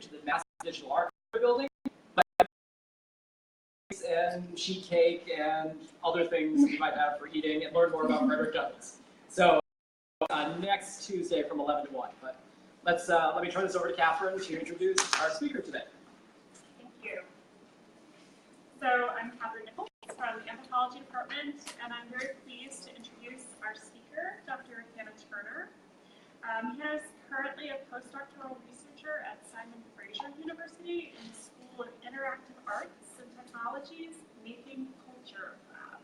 to the massive digital archive building, and sheet cake and other things you might have for eating, and learn more about Frederick Douglass. So next Tuesday from 11 to 1. But let me turn this over to Catherine to introduce our speaker today. Thank you. So I'm Catherine Nichols from the Anthropology Department, and I'm very pleased to introduce our speaker, Dr. Hannah Turner. Hannah is currently a postdoctoral researcher at Simon Fraser University in the School of Interactive Arts and Technologies, Making Culture Lab.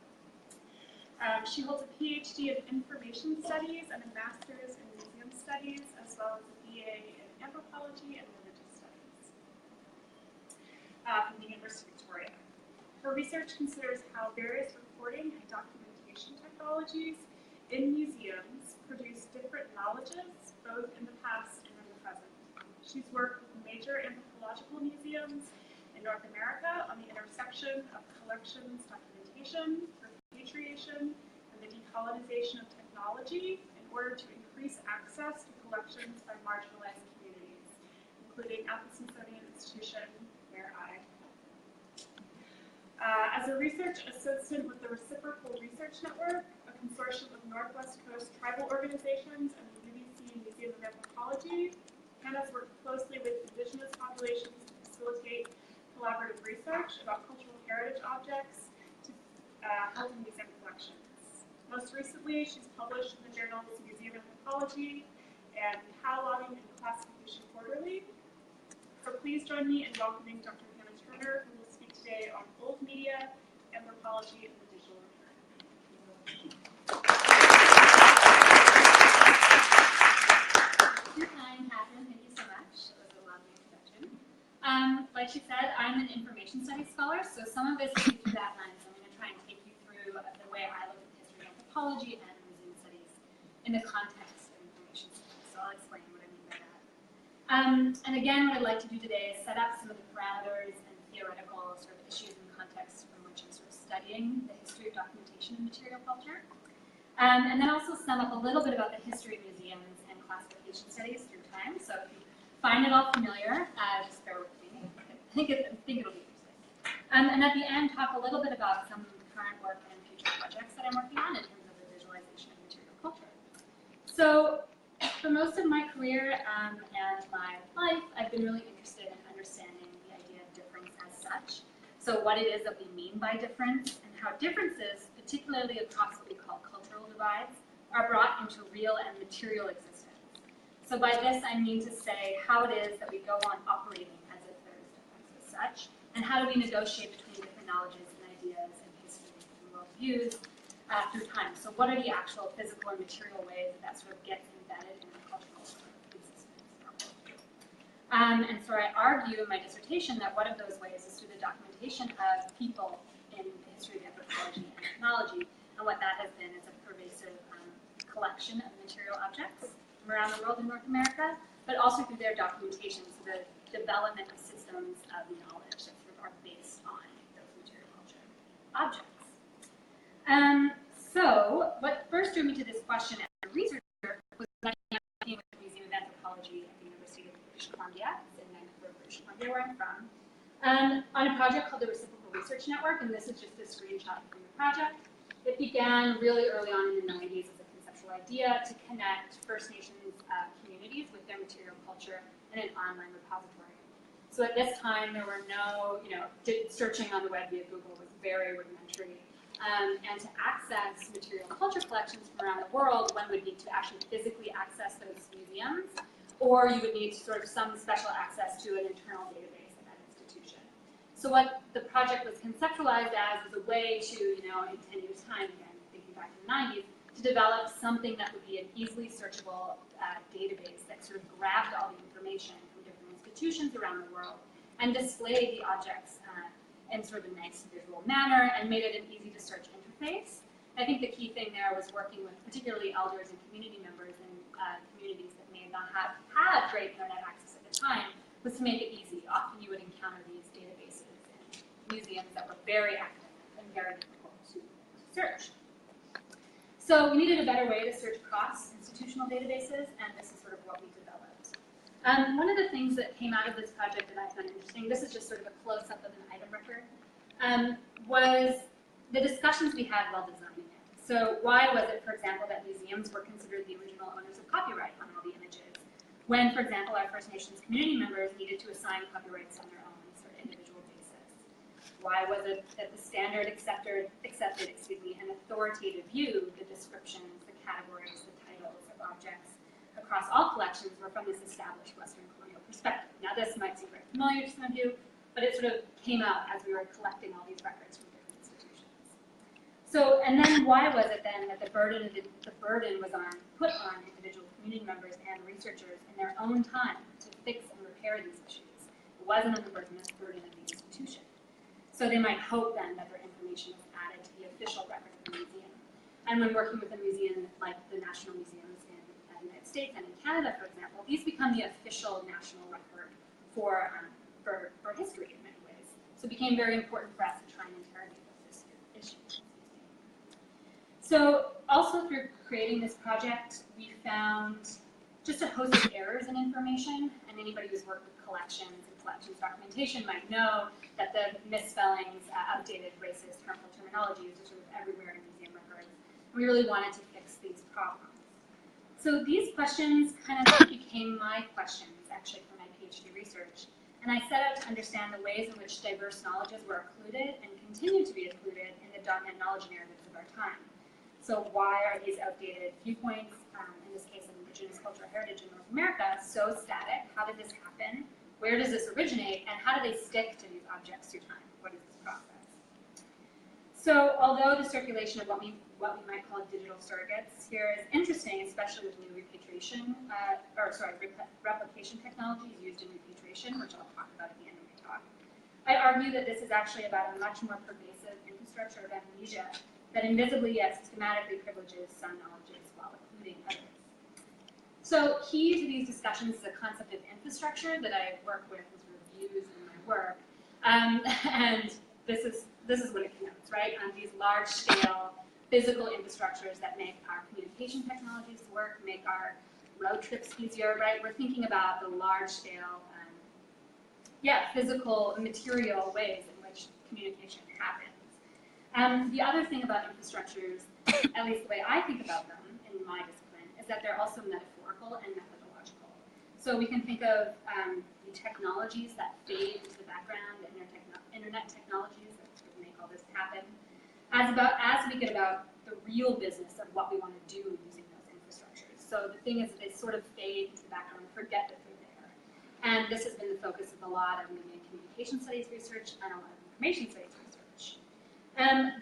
She holds a PhD in Information Studies and a Master's in Museum Studies, as well as a BA in Anthropology and Religious Studies from the University of Victoria. Her research considers how various reporting and documentation technologies in museums produce different knowledges, both in the past and in the present. She's worked with major anthropological museums in North America on the intersection of collections documentation, repatriation, and the decolonization of technology in order to increase access to collections by marginalized communities, including at the Smithsonian Institution, where I as a research assistant with the Reciprocal Research Network, a consortium of Northwest Coast tribal organizations and the UBC Museum of Anthropology, Hannah's worked closely with indigenous populations to facilitate collaborative research about cultural heritage objects to held in museum collections. Most recently, she's published in the journals Museum Anthropology and Cataloging and Classification Quarterly. So please join me in welcoming Dr. Hannah Turner, who will speak today on old media, anthropology, and the digital return. Hi, Catherine. Thank you so much. That was a lovely introduction. Like she said, I'm an information studies scholar, so some of this will be through that lens. I'm going to try and take you through the way I look at the history of anthropology and museum studies in the context of information studies. So I'll explain what I mean by that. And again, what I'd like to do today is set up some of the parameters and theoretical sort of issues and contexts from which I'm sort of studying the history of documentation and material culture. And then also sum up a little bit about the history of museums and classification studies through time. So if you find it all familiar, just bear with me. I think it'll be interesting. And at the end, talk a little bit about some current work and future projects that I'm working on in terms of the visualization of material culture. So for most of my career and my life, I've been really interested in understanding the idea of difference as such. So what it is that we mean by difference, and how differences, particularly across what we call cultural divides, are brought into real and material existence. So by this, I mean to say how it is that we go on operating as if there is difference as such, and how do we negotiate between different knowledges and ideas and histories and worldviews through time. So what are the actual physical and material ways that sort of gets embedded in the cultural sort of existence of our culture? And so I argue in my dissertation that one of those ways is through the documentation of people in the history of anthropology and technology, and what that has been is a pervasive collection of material objects from around the world in North America, but also through their documentation, so the development of systems of knowledge that sort of are based on those material culture objects. So what first drew me to this question as a researcher was working with the Museum of Anthropology at the University of British Columbia, in Vancouver, British Columbia, where I'm from, on a project called the Reciprocal Research Network, and this is just a screenshot from the project. It began really early on in the 90s as a conceptual idea to connect First Nations communities with their material culture in an online repository. So at this time, there were no, searching on the web via Google was very rudimentary. And to access material culture collections from around the world, one would need to actually physically access those museums, or you would need sort of some special access to an internal database at that institution. So what the project was conceptualized as was a way to, in 10 years' time, again, thinking back to the 90s, to develop something that would be an easily searchable database that sort of grabbed all the information from different institutions around the world and displayed the objects in sort of a nice visual manner and made it an easy-to-search interface. I think the key thing there was working with particularly elders and community members in communities that may not have had great internet access at the time, was to make it easy. Often you would encounter these databases in museums that were very active and very difficult to search. So we needed a better way to search across institutional databases, and this is sort of what we developed. One of the things that came out of this project that I found interesting, this is just sort of a close-up of an item record, was the discussions we had while designing it. So why was it, for example, that museums were considered the original owners of copyright on all the images, when, for example, our First Nations community members needed to assign copyrights on their own sort of individual basis? Why was it that the standard accepted an authoritative view, the descriptions, the categories, the titles of objects across all collections were from this established Western colonial perspective? Now, this might seem very familiar to some of you, but it sort of came out as we were collecting all these records from different institutions. So, and then why was it then that the burden was put on individual community members and researchers in their own time to fix and repair these issues? It wasn't on the burden of the institution. So they might hope then that their information is added to the official record of the museum. And when working with a museum like the National Museums in the United States and in Canada, for example, these become the official national record for history in many ways. So it became very important for us to try and interrogate those issues. So also through creating this project, we found just a host of errors in information, and anybody who's worked with collections and collections documentation might know that the misspellings, outdated, racist, harmful terminologies are sort of everywhere in museum records. And we really wanted to fix these problems. So these questions kind of became my questions, actually, for my PhD research. And I set out to understand the ways in which diverse knowledges were included and continue to be included in the dominant knowledge narratives of our time. So why are these outdated viewpoints, in this case of Indigenous cultural heritage in North America, so static? How did this happen? Where does this originate? And how do they stick to these objects through time? What is this process? So although the circulation of what we might call digital surrogates here is interesting, especially with new replication technologies used in repatriation, which I'll talk about at the end of my talk, I argue that this is actually about a much more pervasive infrastructure of amnesia that invisibly yet systematically privileges some knowledges while excluding others. So key to these discussions is a concept of infrastructure that I work with as reviews in my work, and this is what it connotes, right? These large-scale physical infrastructures that make our communication technologies work, make our road trips easier, right? We're thinking about the large-scale, physical, material ways in which communication happens. The other thing about infrastructures, at least the way I think about them in my discipline, is that they're also metaphorical and methodological. So we can think of the technologies that fade into the background, the internet technologies that sort of make all this happen, as we get about the real business of what we want to do using those infrastructures. So the thing is that they sort of fade into the background and forget that they're there. And this has been the focus of a lot of media and communication studies research and a lot of information studies research.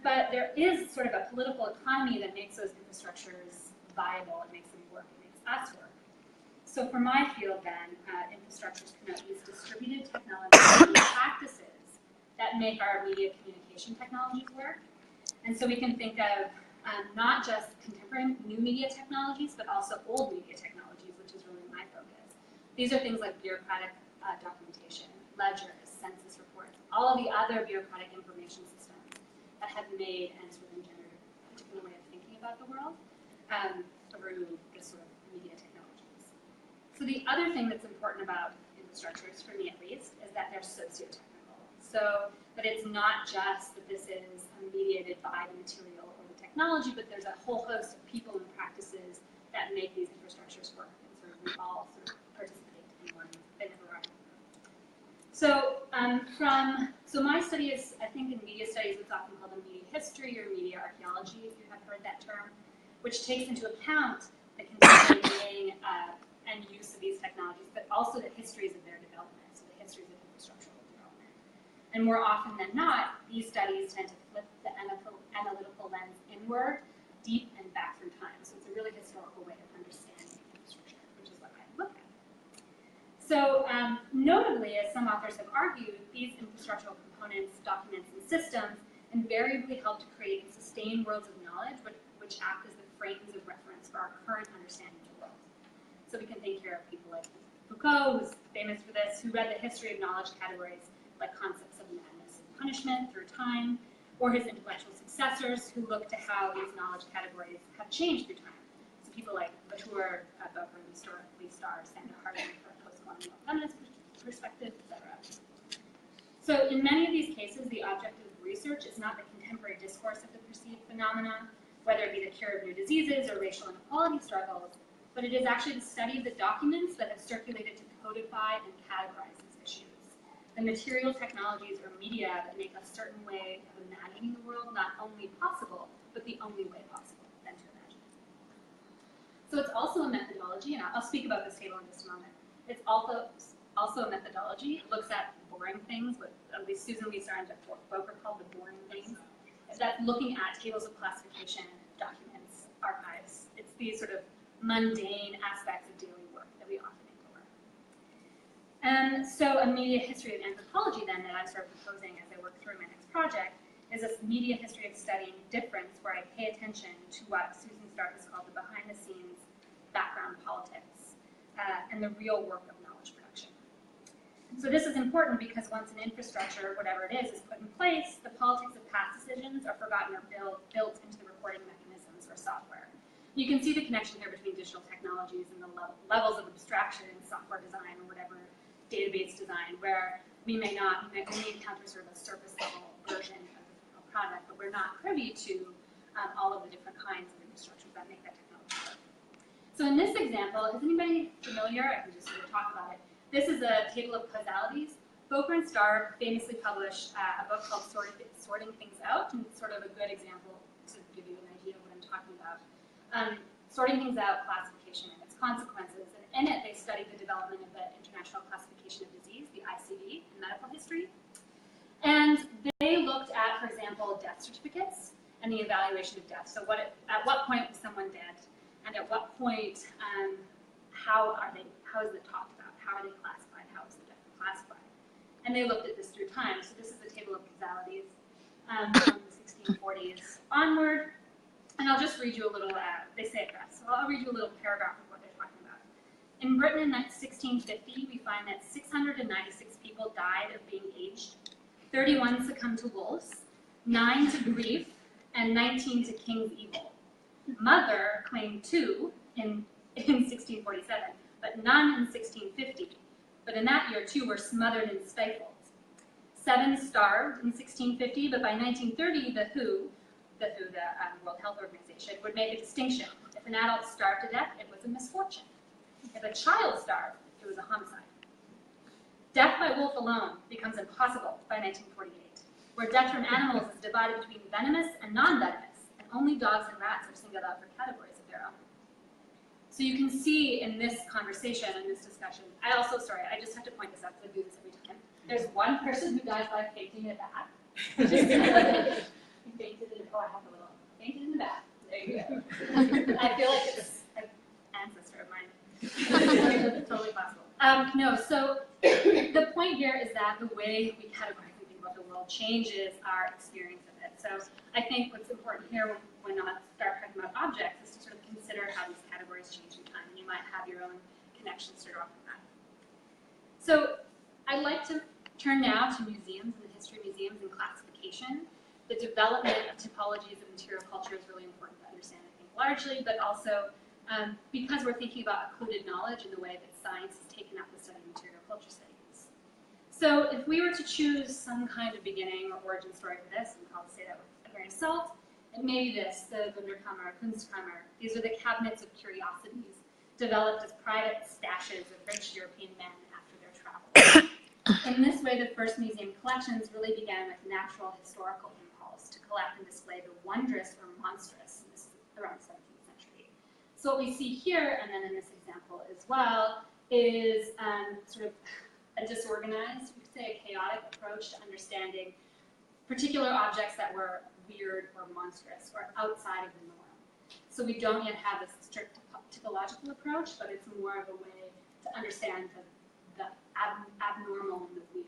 But there is sort of a political economy that makes those infrastructures viable. It makes them work. It makes us work. So for my field, then, infrastructures connote these distributed technology practices that make our media communication technologies work. And so we can think of not just contemporary new media technologies, but also old media technologies, which is really my focus. These are things like bureaucratic documentation, ledgers, census reports, all of the other bureaucratic information systems that have made and sort of engendered a particular way of thinking about the world through this sort of media technologies. So the other thing that's important about infrastructures, for me at least, is that they're socio-technical. So that it's not just that this is mediated by the material or the technology, but there's a whole host of people and practices that make these infrastructures work, and sort of we all sort of participate in a variety. So so my study is, I think in media studies, it's often called a media history or media archaeology, if you have heard that term, which takes into account the contemporary meaning and use of these technologies, but also the histories of their development, so the histories of infrastructural development. And more often than not, these studies tend to flip the analytical lens inward, deep and back through time. So it's a really historical way of understanding infrastructure, which is what I look at. So notably, as some authors have argued, these infrastructural components, documents, and systems invariably help to create and sustain worlds of knowledge, which act as the frames of reference for our current understanding of the world. So we can think here of people like Foucault, who's famous for this, who read the history of knowledge categories like concepts of madness and punishment through time, or his intellectual successors who look to how these knowledge categories have changed through time. So people like Latour, Bowker, Lee Starr, Sandra Harding for postmodern from a feminist perspective, etc. So in many of these cases, the object of research is not the contemporary discourse of the perceived phenomena, whether it be the cure of new diseases or racial inequality struggles, but it is actually the study of the documents that have circulated to codify and categorize these issues. The material technologies or media that make a certain way of imagining the world not only possible, but the only way possible then to imagine it. So it's also a methodology, and I'll speak about this table in just a moment. It's also a methodology. It looks at boring things, what at least Susan Lee Sarandon Boker called the boring things. That's looking at tables of classification, documents, archives. It's these sort of mundane aspects of daily work that we often ignore. And so a media history of anthropology then that I'm sort of proposing as I work through my next project is a media history of studying difference where I pay attention to what Susan Stark has called the behind-the-scenes background politics and the real work of knowledge production. So this is important because once an infrastructure, whatever it is put in place, the politics of past decisions are forgotten or built into the recording mechanisms or software. You can see the connection here between digital technologies and the levels of abstraction in software design or whatever database design, where we may only encounter sort of a surface level version of a product, but we're not privy to all of the different kinds of infrastructures that make that technology work. So in this example, is anybody familiar? I can just sort of talk about it. This is a table of causalities. Boker and Stark famously published a book called Sorting Things Out, and it's sort of a good example to give you an idea of what I'm talking about. Sorting Things Out, classification and its consequences. And in it, they studied the development of the International Classification of Disease, the ICD, in medical history. And they looked at, for example, death certificates and the evaluation of death. So at what point was someone dead? And at what point, how is it talked about? How are they classified? How is the death classified? And they looked at this through time. So this is the table of causalities from the 1640s onward. And I'll just read you a little, they say it best, so I'll read you a little paragraph of what they're talking about. In Britain in 1650, we find that 696 people died of being aged, 31 succumbed to wolves, 9 to grief, and 19 to king's evil. Mother claimed 2 in 1647, but none in 1650. But in that year, 2 were smothered and stifled. 7 starved in 1650, but by 1930, the World Health Organization, would make a distinction. If an adult starved to death, it was a misfortune. If a child starved, it was a homicide. Death by wolf alone becomes impossible by 1948, where death from animals is divided between venomous and non-venomous, and only dogs and rats are singled out for categories of their own. So you can see in this conversation, in this discussion, I just have to point this out because I do this every time. There's one person who dies by fainting in the back. He fainted in, I have a little, fainted in the back. There you go. I feel like it's an ancestor of mine. Totally possible. No, so the point here is that the way we categorize and think about the world changes our experience of it. So I think what's important here when I start talking about objects is to sort of consider how these categories change in time. And you might have your own connections to draw from that. So I'd like to turn now to museums and the history of museums and classification. The development of typologies of material culture is really important to understand, I think, largely, but also because we're thinking about occluded knowledge in the way that science has taken up the study of material culture studies. So if we were to choose some kind of beginning or origin story for this, and I'll say that with a grain of salt, it may be this, the Wunderkammer, Kunstkammer. These are the cabinets of curiosities developed as private stashes of rich European men after their travels. In this way, the first museum collections really began with natural historical impulse to collect and display the wondrous or monstrous, this is around the 17th century. So what we see here, and then in this example as well, is sort of a disorganized, we could say a chaotic approach to understanding particular objects that were weird or monstrous or outside of the norm. So we don't yet have a strict typological approach, but it's more of a way to understand the abnormal and the weird.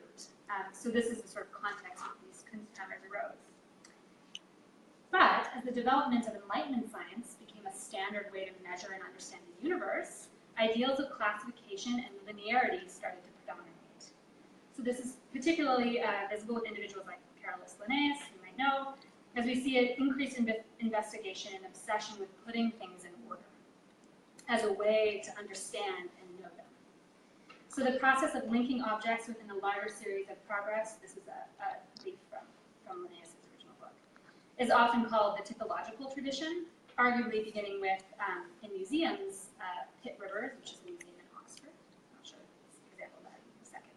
So this is the sort of context of these Kunstkammers arose. But as the development of Enlightenment science became a standard way to measure and understand the universe, ideals of classification and linearity started to predominate. So this is particularly visible with individuals like Carolus Linnaeus, you might know, as we see an increased investigation and obsession with putting things in order as a way to understand and know them. So the process of linking objects within a larger series of progress, this is a brief from Linnaeus' original book, is often called the typological tradition, arguably beginning with, in museums, Pitt Rivers, which is a museum in Oxford. I'll show you an example of that in a second.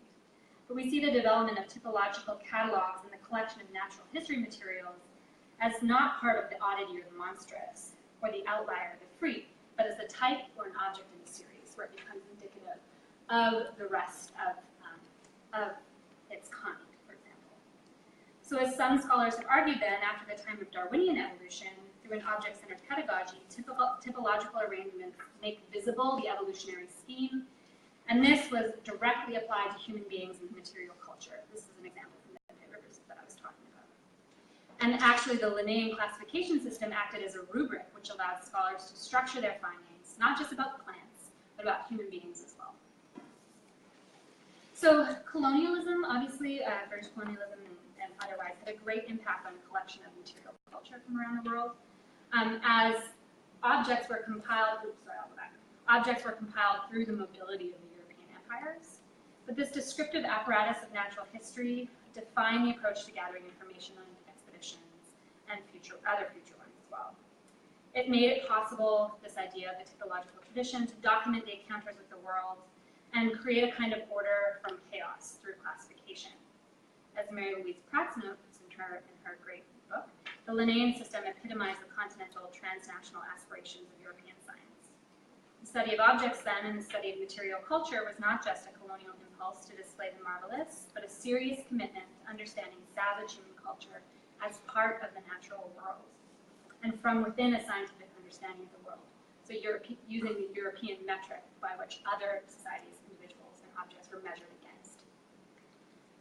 But we see the development of typological catalogs and the collection of natural history materials as not part of the oddity or the monstrous, or the outlier or the freak, but as the type or an object in the series, where it becomes indicative of the rest of its kind, for example. So as some scholars have argued then, after the time of Darwinian evolution, through an object-centered pedagogy, typological arrangements make visible the evolutionary scheme, and this was directly applied to human beings and material culture. This is an example from the Pitt Rivers that I was talking about. And actually, the Linnaean classification system acted as a rubric which allowed scholars to structure their findings, not just about plants, but about human beings as well. So colonialism, obviously, British colonialism and otherwise, had a great impact on the collection of material culture from around the world. As objects were compiled, objects were compiled through the mobility of the European empires. But this descriptive apparatus of natural history defined the approach to gathering information on expeditions and other future ones as well. It made it possible, this idea of the typological tradition, to document the encounters with the world and create a kind of order from chaos through classification. As Mary Louise Pratt notes in her great book, the Linnaean system epitomized the continental transnational aspirations of European science. The study of objects then and the study of material culture was not just a colonial impulse to display the marvelous, but a serious commitment to understanding savage human culture as part of the natural world, and from within a scientific understanding of the world. So using the European metric by which other societies, individuals, and objects were measured against.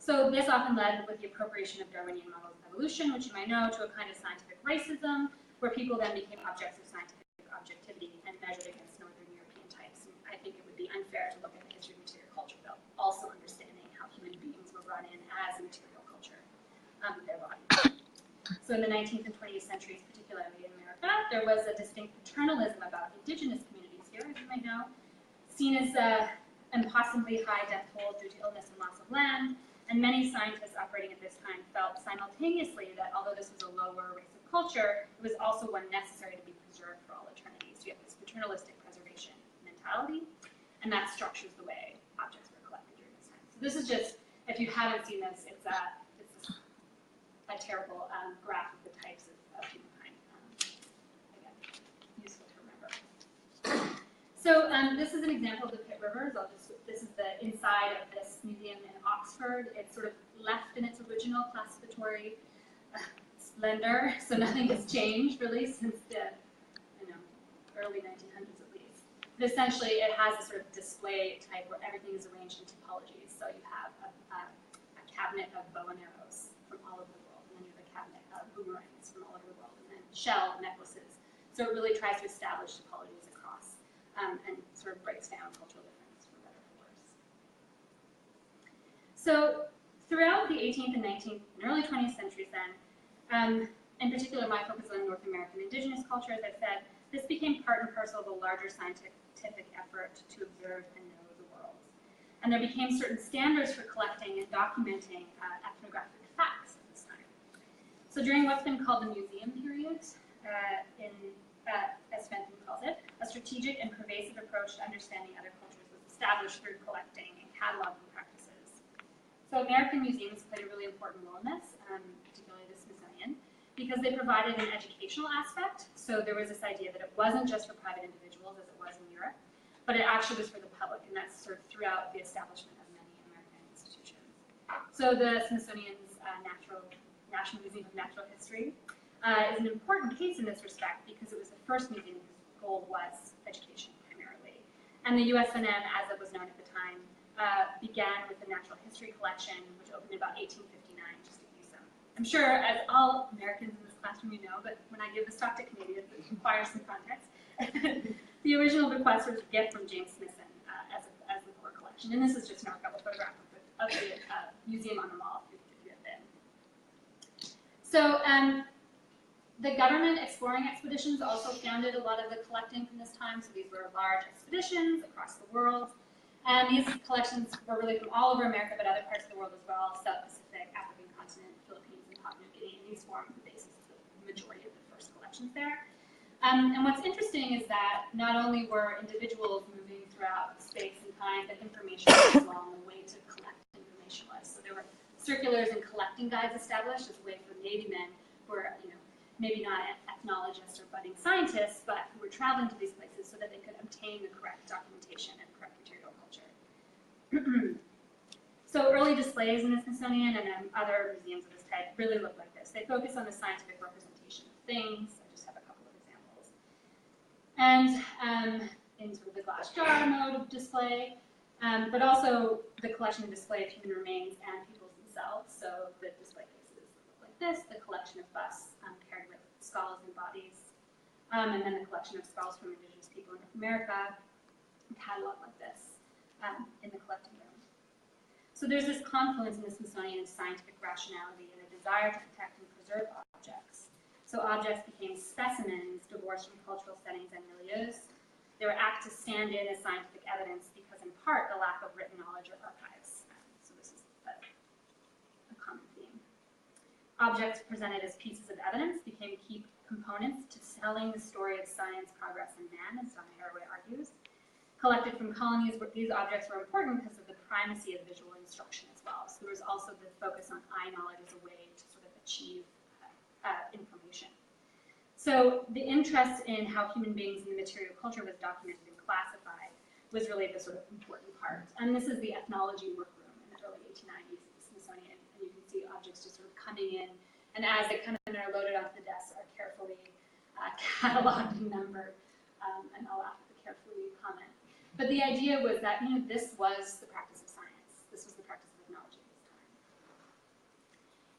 So this often led with the appropriation of Darwinian models of evolution, which you might know, to a kind of scientific racism, where people then became objects of scientific objectivity and measured against Northern European types. And I think it would be unfair to look at the history of material culture without also understanding how human beings were brought in as a material culture with their bodies. So in the 19th and 20th centuries, particularly in America, there was a distinct paternalism about indigenous communities here, as you might know, seen as impossibly high death toll due to illness and loss of land. And many scientists operating at this time felt simultaneously that although this was a lower race of culture, it was also one necessary to be preserved for all eternity. So you have this paternalistic preservation mentality, and that structures the way objects were collected during this time. So this is just, if you haven't seen this, it's a terrible graph of the types of humankind. Again, useful to remember. So this is an example of the Pitt Rivers. This is the inside of this museum in Oxford. It's sort of left in its original classificatory splendor, so nothing has changed really since the early 1900s at least. But essentially, it has a sort of display type where everything is arranged in typologies. So you have a cabinet of bow and arrows from all over the world, and then you have a cabinet of boomerangs from all over the world, and then shell necklaces. So it really tries to establish typologies across and sort of breaks down cultural difference for better or worse. So throughout the 18th and 19th and early 20th centuries then, in particular my focus on North American Indigenous culture, as I said, this became part and parcel of a larger scientific effort to observe and know the world. And there became certain standards for collecting and documenting ethnographic facts at this time. So during what's been called the museum period, as Fenton calls it, a strategic and pervasive approach to understanding other cultures was established through collecting and cataloging practices. So American museums played a really important role in this, particularly the Smithsonian, because they provided an educational aspect. So there was this idea that it wasn't just for private individuals as it was in Europe, but it actually was for the public, and that's sort of throughout the establishment of many American institutions. So the Smithsonian's National Museum of Natural History is an important case in this respect because it was the first museum whose goal was education primarily. And the USNM, as it was known at the time, began with the Natural History Collection, which opened in about 1859, just to give you some. I'm sure, as all Americans in this classroom you know, but when I give this talk to Canadians, it requires some context. The original bequest was a gift from James Smithson as the core collection. And this is just an archival photograph of the museum on the Mall, if you have been. So the government exploring expeditions also founded a lot of the collecting from this time. So these were large expeditions across the world. And these collections were really from all over America, but other parts of the world as well, South Pacific, African continent, Philippines, and Papua New Guinea. And these formed the basis of the majority of the first collections there. And what's interesting is that not only were individuals moving throughout space and time, but information as well, and the way to collect information was. So there were circulars and collecting guides established as a way for Navy men who were, maybe not ethnologists or budding scientists, but who were traveling to these places so that they could obtain the correct documentation and correct material culture. So early displays in the Smithsonian and other museums of this type really look like this. They focus on the scientific representation of things. I just have a couple of examples. And in sort of the glass jar mode of display, but also the collection and display of human remains and peoples themselves. So the display cases look like this, the collection of busts paired with skulls and bodies, and then the collection of skulls from indigenous people in North America, a catalog like this in the collecting room. So there's this confluence in the Smithsonian of scientific rationality and a desire to protect and preserve objects. So objects became specimens divorced from cultural settings and milieus. They were apt to stand in as scientific evidence because, in part, the lack of written knowledge or archives. So this is a common theme. Objects presented as pieces of evidence became key components to telling the story of science, progress, and man, as Donna Haraway argues. Collected from colonies, these objects were important because of the primacy of visual instruction as well. So there was also the focus on eye knowledge as a way to sort of achieve information. So the interest in how human beings in the material culture was documented and classified was really the sort of important part. And this is the ethnology workroom in the early 1890s at the Smithsonian, and you can see objects just sort of coming in, and as they come in and are loaded onto the desks, are carefully cataloged and numbered, and I'll have to carefully comment. But the idea was that this was the practice of science. This was the practice of ethnology at this time.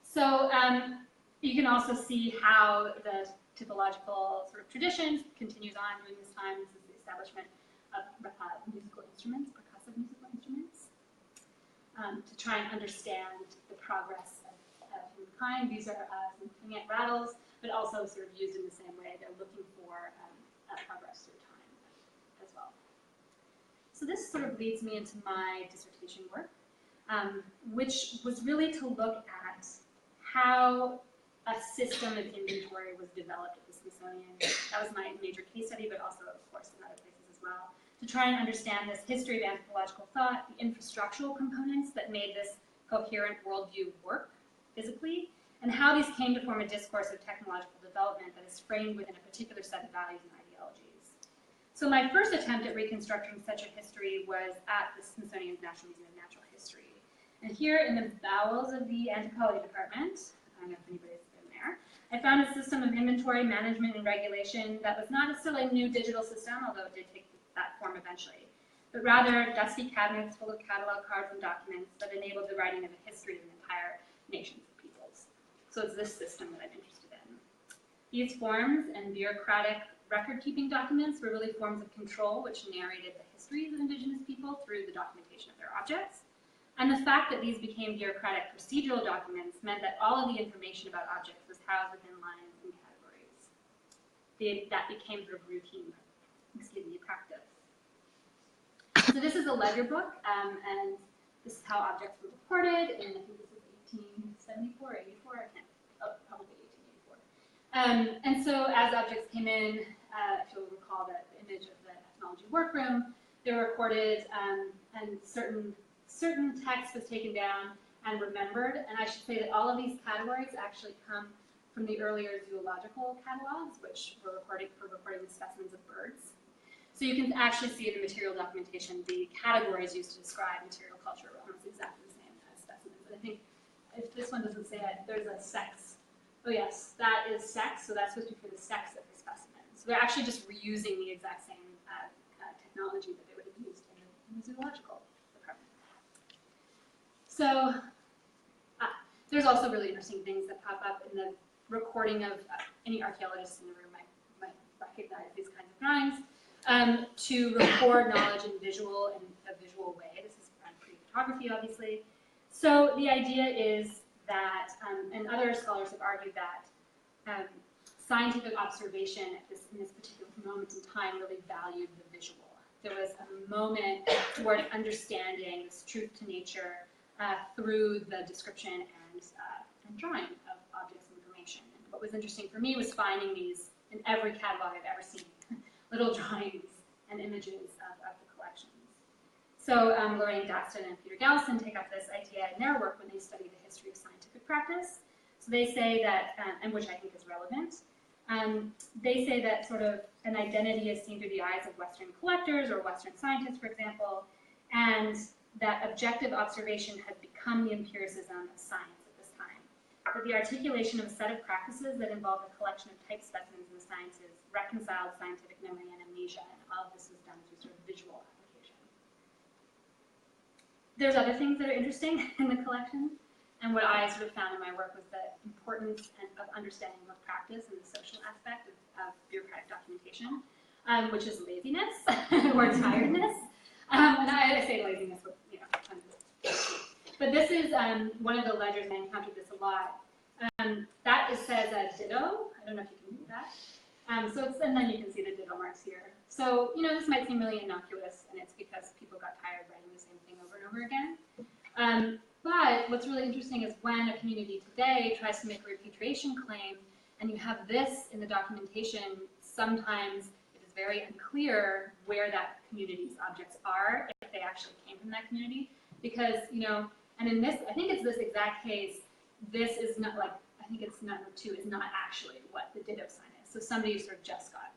So you can also see how the typological sort of tradition continues on during this time. This is the establishment of musical instruments, percussive musical instruments, to try and understand the progress of humankind. These are looking at rattles, but also sort of used in the same way. They're looking for progress through time as well. So this sort of leads me into my dissertation work, which was really to look at how a system of inventory was developed at the Smithsonian. That was my major case study, but also, of course, in other places as well, to try and understand this history of anthropological thought, the infrastructural components that made this coherent worldview work physically, and how these came to form a discourse of technological development that is framed within a particular set of values and ideologies. So my first attempt at reconstructing such a history was at the Smithsonian's National Museum of Natural History. And here in the bowels of the Anthropology department, I don't know if anybody's been there, I found a system of inventory, management, and regulation that was not necessarily a new digital system, although it did take that form eventually, but rather dusty cabinets full of catalog cards and documents that enabled the writing of a history of an entire nation's peoples. So it's this system that I'm interested in. These forms and bureaucratic record-keeping documents were really forms of control which narrated the histories of indigenous people through the documentation of their objects. And the fact that these became bureaucratic procedural documents meant that all of the information about objects was housed within lines and categories. That became sort of routine, practice. So this is a ledger book, and this is how objects were reported, and I think this is 1874 or 84, I can't, probably 1884. And so as objects came in, if you'll recall the image of the ethnology workroom, they were recorded, and certain text was taken down and remembered, and I should say that all of these categories actually come from the earlier zoological catalogs, which were recording the specimens of birds. So you can actually see in the material documentation the categories used to describe material culture are almost exactly the same as specimens. And I think if this one doesn't say it, there's a sex. Oh yes, that is sex, so that's supposed to be for the sex of the specimen. So they're actually just reusing the exact same technology that they would have used in the zoological department. So there's also really interesting things that pop up in the recording of any archaeologists in the room might recognize these kinds of drawings. To record knowledge in a visual way. This is pre-photography, obviously. So the idea is that, and other scholars have argued that scientific observation in this particular moment in time really valued the visual. there was a moment toward understanding this truth to nature through the description and drawing of objects and information. And what was interesting for me was finding these in every catalog I've ever seen, little drawings and images of the collections. So Lorraine Daston and Peter Gallison take up this idea in their work when they study the history of scientific practice. So they say that, and which I think is relevant, they say that sort of an identity is seen through the eyes of Western collectors or Western scientists, for example, and that objective observation has become the empiricism of science at this time. That the articulation of a set of practices that involve a collection of type specimens in the sciences reconciled scientific memory and amnesia, and all of this was done through sort of visual application. There's other things that are interesting in the collection. And what I sort of found in my work was the importance of understanding work practice and the social aspect of bureaucratic documentation, which is laziness or tiredness. And I say laziness with, but this is one of the ledgers, and I encountered this a lot. That says ditto. I don't know if you can do that. And then you can see the ditto marks here. So, this might seem really innocuous, and it's because people got tired writing the same thing over and over again. But what's really interesting is when a community today tries to make a repatriation claim, and you have this in the documentation, sometimes it is very unclear where that community's objects are, if they actually came from that community. Because, and in this, I think it's this exact case, this is not like, I think it's number 2 is not actually what the ditto sign is. So somebody sort of just got,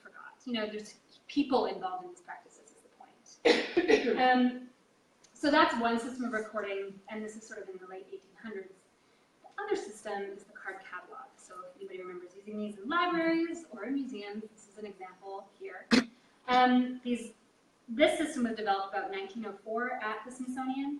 forgot. There's people involved in these practices is the point. So that's one system of recording, and this is sort of in the late 1800s. The other system is the card catalog. So if anybody remembers using these in libraries or in museums, this is an example here. This system was developed about 1904 at the Smithsonian,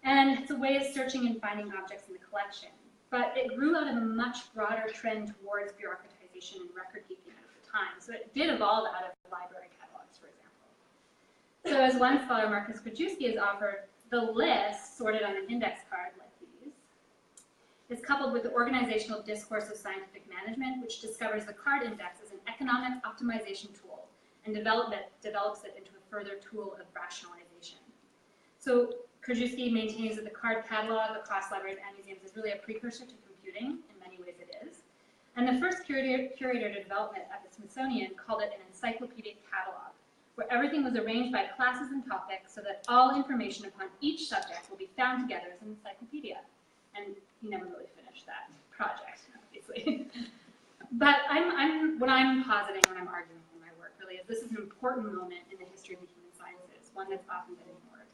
and it's a way of searching and finding objects in the collection. But it grew out of a much broader trend towards bureaucratization and record keeping at the time. So it did evolve out of library catalogs, for example. So as one scholar, Marcus Krajewski, has offered, the list, sorted on an index card like these, is coupled with the organizational discourse of scientific management, which discovers the card index as an economic optimization tool and develops it into a further tool of rationalization. So Krajewski maintains that the card catalog across libraries and museums is really a precursor to computing. In many ways it is. And the first curator to development at the Smithsonian called it an encyclopedic catalog, where everything was arranged by classes and topics so that all information upon each subject will be found together as an encyclopedia. And he never really finished that project, obviously. But what I'm positing when I'm arguing in my work really is this is an important moment in the history of the human sciences, one that's often been ignored.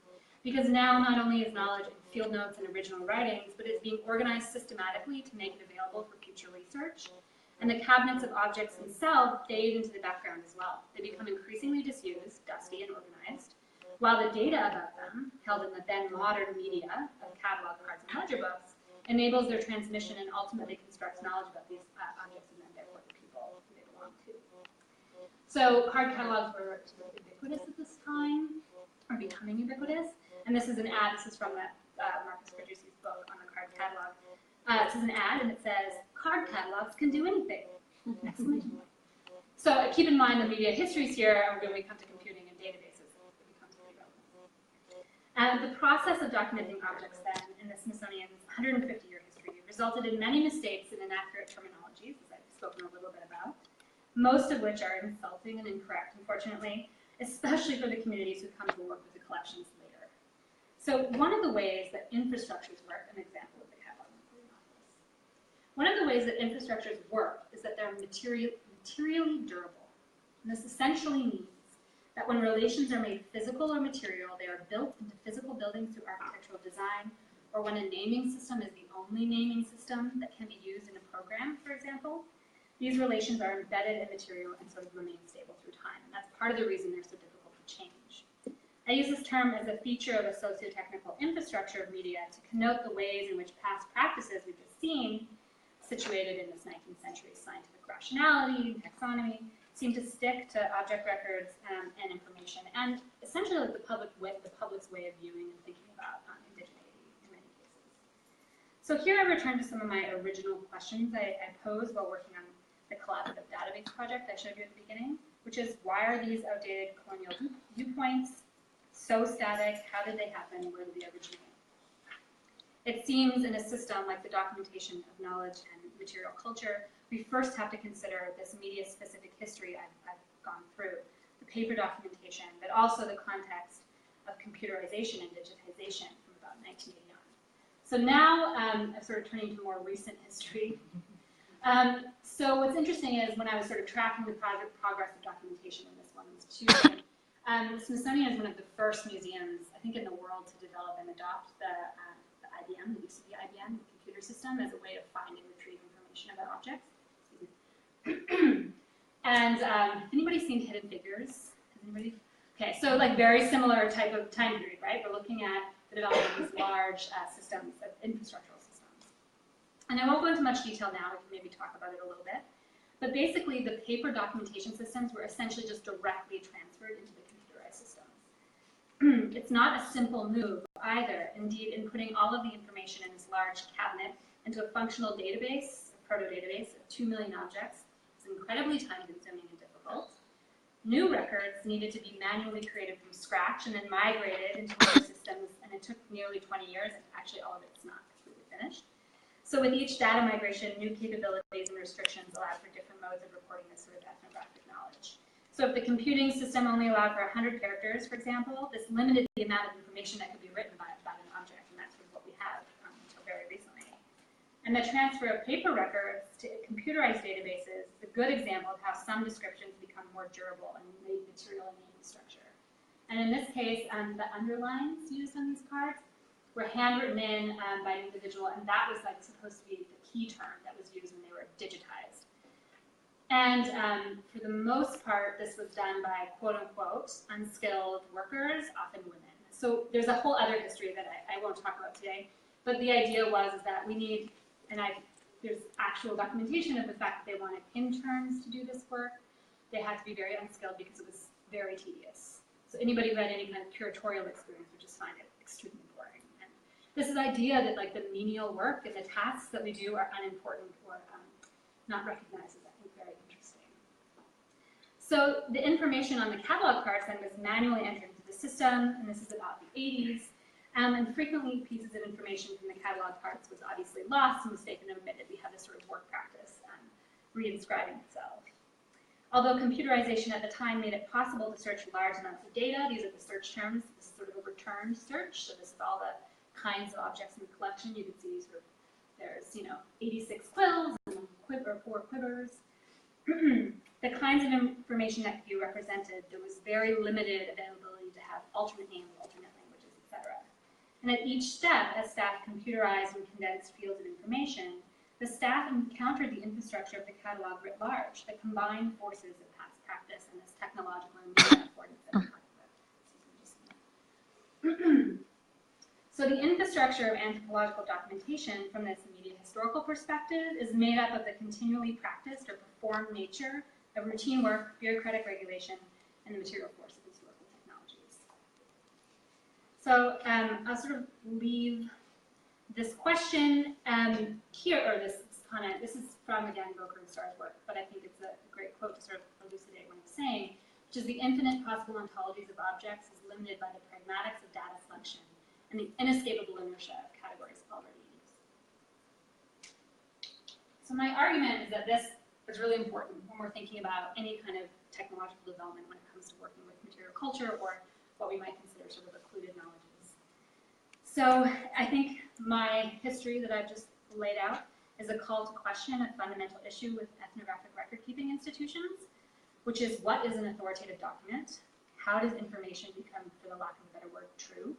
Because now not only is knowledge in field notes and original writings, but it's being organized systematically to make it available for future research. And the cabinets of objects themselves fade into the background as well. They become increasingly disused, dusty, and organized, while the data about them, held in the then modern media of catalog cards and ledger books, enables their transmission and ultimately constructs knowledge about these objects and then therefore the people who they belong to. So card catalogs were sort of ubiquitous at this time, or becoming ubiquitous. And this is an ad, this is from Marcus Krajewski's book on the card catalog. This is an ad, and it says, card catalogs can do anything. So keep in mind the media histories here, when we come to computing and databases, it becomes pretty relevant. The process of documenting objects then in the Smithsonian's 150-year history resulted in many mistakes and inaccurate terminologies, as I've spoken a little bit about, most of which are insulting and incorrect, unfortunately, especially for the communities who come to work with the collections later. So one of the ways that infrastructures work, an example of the catalog, one of the ways that infrastructures work is that they're materially durable. And this essentially means that when relations are made physical or material, they are built into physical buildings through architectural design, or when a naming system is the only naming system that can be used in a program, for example, these relations are embedded in material and sort of remain stable through time. And that's part of the reason they're so difficult to change. I use this term as a feature of a socio-technical infrastructure of media to connote the ways in which past practices we've just seen, situated in this 19th century scientific rationality, taxonomy, seem to stick to object records and information, and essentially like the public's way of viewing and thinking about indigeneity in many cases. So here I return to some of my original questions I posed while working on the collaborative database project I showed you at the beginning. which is why are these outdated colonial viewpoints so static? How did they happen? Where did they originate? It seems in a system like the documentation of knowledge and material culture, we first have to consider this media-specific history I've gone through, the paper documentation, but also the context of computerization and digitization from about 1989. So now I'm sort of turning to more recent history. So what's interesting is when I was sort of tracking the progress of documentation in this one was too, the Smithsonian is one of the first museums, I think, in the world to develop and adopt the IBM, the UCB IBM, the computer system, as a way of find and retrieve information about objects. And anybody seen Hidden Figures? Has anybody? Okay, so like very similar type of time period, right? We're looking at the development of these large systems, infrastructural systems. And I won't go into much detail now. We can maybe talk about it a little bit. But basically, the paper documentation systems were essentially just directly transferred into the computerized systems. It's not a simple move either. Indeed, in putting all of the information in this large cabinet into a functional database, a proto-database of 2 million objects, it's incredibly time-consuming and difficult. New records needed to be manually created from scratch and then migrated into other systems, and it took nearly 20 years, and actually all of it's not completely finished. So with each data migration, new capabilities and restrictions allowed for different modes of reporting this sort of ethnographic knowledge. So if the computing system only allowed for 100 characters, for example, this limited the amount of information that could be written about an object, and that's sort of what we have until very recently. And the transfer of paper records to computerized databases is a good example of how some descriptions become more durable and made material in naming structure. And in this case, the underlines used on these cards were handwritten in by an individual, and that was like supposed to be the key term that was used when they were digitized. And for the most part, this was done by quote-unquote unskilled workers, often women. So there's a whole other history that I won't talk about today, but the idea was that we need, and there's actual documentation of the fact that they wanted interns to do this work. They had to be very unskilled because it was very tedious. So anybody who had any kind of curatorial experience would just find it extremely boring. And this is the idea that like the menial work and the tasks that we do are unimportant or not recognized as, I think, very interesting. So the information on the catalog cards then was manually entered into the system, and this is about the 80s. And frequently pieces of information from the catalog cards was obviously lost and mistaken and omitted. We have this sort of work practice reinscribing itself. Although computerization at the time made it possible to search large amounts of data, these are the search terms. This is sort of a returned search, so this is all the kinds of objects in the collection. You can see sort of there's 86 quills and 4 quivers. The kinds of information that could be represented, there was very limited availability to have alternate names, alternate languages, etc. And at each step, as staff computerized and condensed fields of information, the staff encountered the infrastructure of the catalog writ large, the combined forces of past practice and this technological and media affordance that we talked about. So the infrastructure of anthropological documentation from this media historical perspective is made up of the continually practiced or performed nature of routine work, bureaucratic regulation, and the material force of historical technologies. So I'll sort of leave this question here, or this comment. This is from, again, Boker and Starr's work, but I think it's a great quote to sort of elucidate what I'm saying, which is the infinite possible ontologies of objects is limited by the pragmatics of data selection and the inescapable inertia of categories already used. So my argument is that this is really important when we're thinking about any kind of technological development when it comes to working with material culture or what we might consider sort of occluded knowledges. So I think my history that I've just laid out is a call to question a fundamental issue with ethnographic record-keeping institutions, which is what is an authoritative document? How does information become, for the lack of a better word, true?